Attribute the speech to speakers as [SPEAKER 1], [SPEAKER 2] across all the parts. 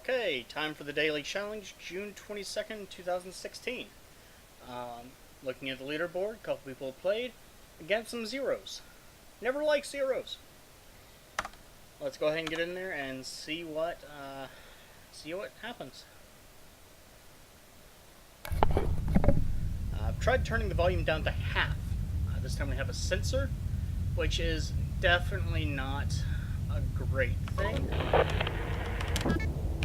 [SPEAKER 1] Okay, time for the daily challenge, June 22nd, 2016. Looking at the leaderboard, a couple people have played against some zeros. Never like zeros. Let's go ahead and get in there and see what happens. I've tried turning the volume down to half. This time we have a sensor, which is definitely not a great thing.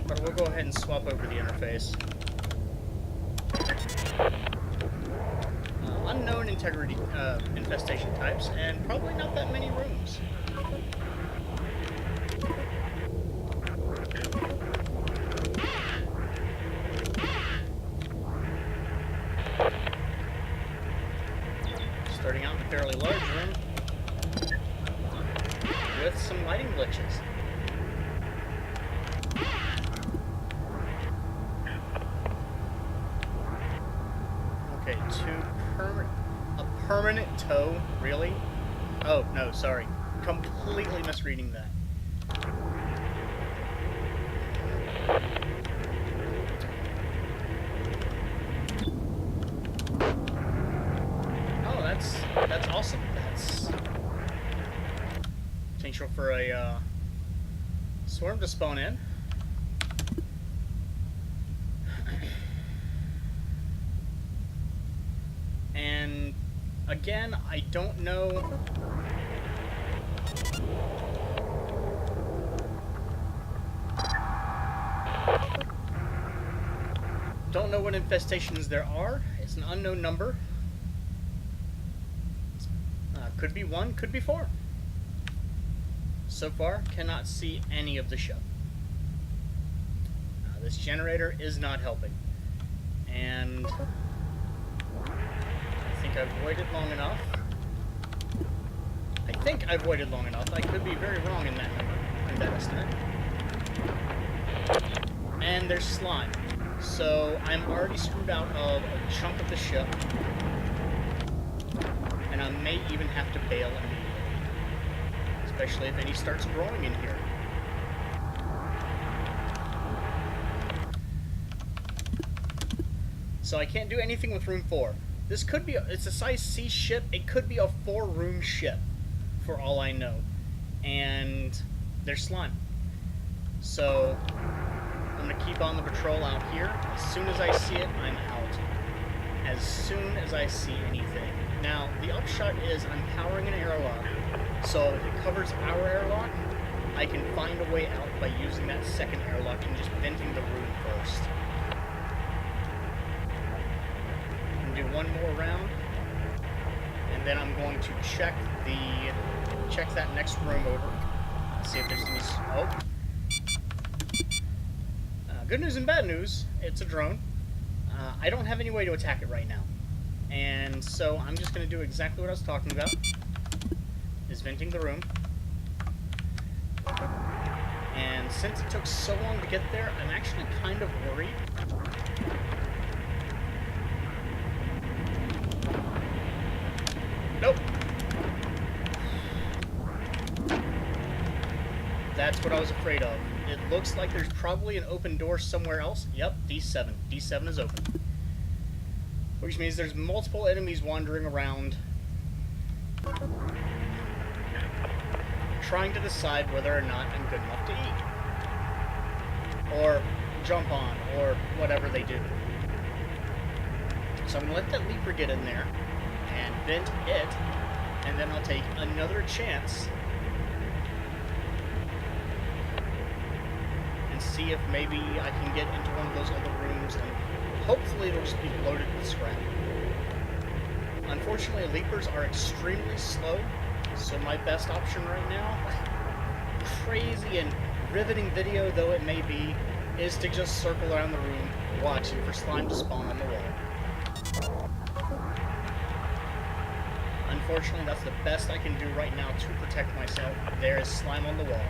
[SPEAKER 1] But we'll go ahead and swap over the interface. Unknown integrity infestation types, and probably not that many rooms. Starting out in a fairly large room with some lighting glitches. Okay, a permanent toe? Really? Oh, no, sorry. Completely misreading that. Oh, that's awesome. That's potential for a swarm to spawn in. And again, I don't know. Don't know what infestations there are. It's an unknown number. Could be 1, could be 4. So far, cannot see any of the show. This generator is not helping. And I've waited long enough. I think I've waited long enough. I could be very wrong in that number, in that estimate. And there's slime. So I'm already screwed out of a chunk of the ship. And I may even have to bail immediately. Especially if any starts growing in here. So I can't do anything with room 4. This could be, it's a size C ship, it could be a 4-room ship, for all I know. And there's slime. So, I'm going to keep on the patrol out here. As soon as I see it, I'm out. As soon as I see anything. Now, the upshot is I'm powering an airlock. So, if it covers our airlock, I can find a way out by using that second airlock and just venting the room first. Do one more round, and then I'm going to check that next room over, see if there's any. Good news and bad news. It's a drone. I don't have any way to attack it right now, and so I'm just going to do exactly what I was talking about: is venting the room. And since it took so long to get there, I'm actually kind of worried. Nope. That's what I was afraid of. It looks like there's probably an open door somewhere else. Yep, D7. D7 is open. Which means there's multiple enemies wandering around, trying to decide whether or not I'm good enough to eat. Or jump on, or whatever they do. So I'm going to let that leaper get in there and vent it, and then I'll take another chance and see if maybe I can get into one of those other rooms, and hopefully it'll just be loaded with scrap. Unfortunately, leapers are extremely slow, so my best option right now, crazy and riveting video though it may be, is to just circle around the room watching for slime to spawn on the wall. Unfortunately, that's the best I can do right now to protect myself. There is slime on the wall.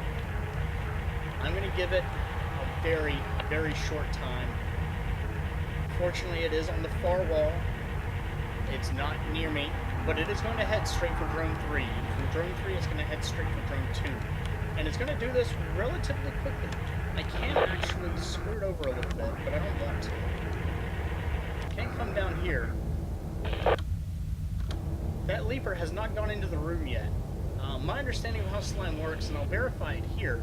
[SPEAKER 1] I'm going to give it a very, very short time. Fortunately, it is on the far wall. It's not near me, but it is going to head straight for drone 3. From drone 3, it's going to head straight for drone 2. And it's going to do this relatively quickly. I can actually actually screwed over a little bit, but I don't want to. Can't come down here. That leaper has not gone into the room yet. My understanding of how slime works, and I'll verify it here,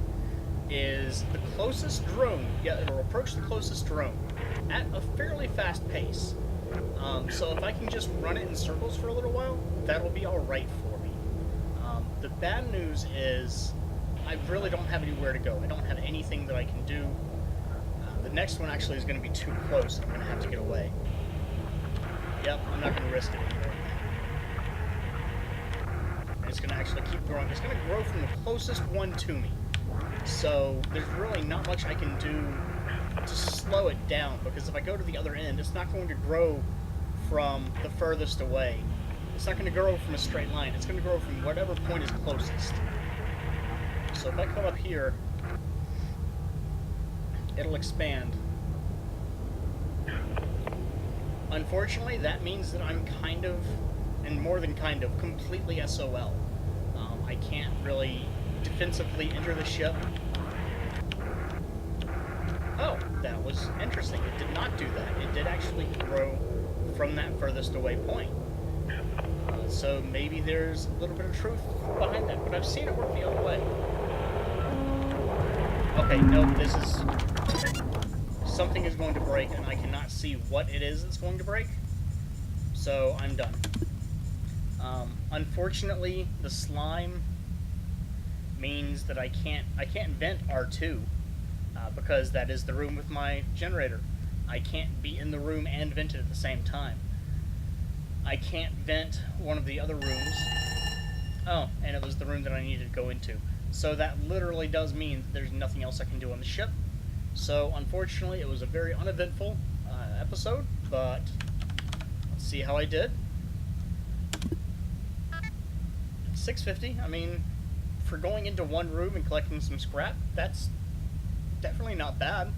[SPEAKER 1] is the closest drone, yeah, it'll approach the closest drone at a fairly fast pace. So if I can just run it in circles for a little while, that'll be alright for me. The bad news is I really don't have anywhere to go. I don't have anything that I can do. The next one actually is going to be too close, and I'm going to have to get away. Yep, I'm not going to risk it anymore. And it's going to actually keep growing. It's going to grow from the closest one to me. So there's really not much I can do to slow it down, because if I go to the other end, it's not going to grow from the furthest away. It's not going to grow from a straight line. It's going to grow from whatever point is closest. So if I come up here, it'll expand. Unfortunately, that means that I'm kind of, and more than kind of, completely SOL. I can't really defensively enter the ship. Oh, that was interesting. It did not do that. It did actually grow from that furthest away point. So maybe there's a little bit of truth behind that, but I've seen it work the other way. Okay, nope, this is... Something is going to break, and I cannot see what it is that's going to break. So, I'm done. Unfortunately, the slime means that I can't vent R2, because that is the room with my generator. I can't be in the room and vent it at the same time. I can't vent one of the other rooms. Oh, and it was the room that I needed to go into. So that literally does mean that there's nothing else I can do on the ship. So, unfortunately, it was a very uneventful episode, but let's see how I did. 650, I mean, for going into one room and collecting some scrap, that's definitely not bad.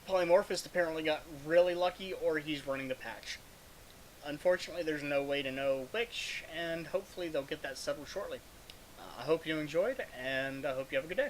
[SPEAKER 1] Polymorphist apparently got really lucky, or he's running the patch. Unfortunately, there's no way to know which, and hopefully they'll get that settled shortly. I hope you enjoyed, and I hope you have a good day.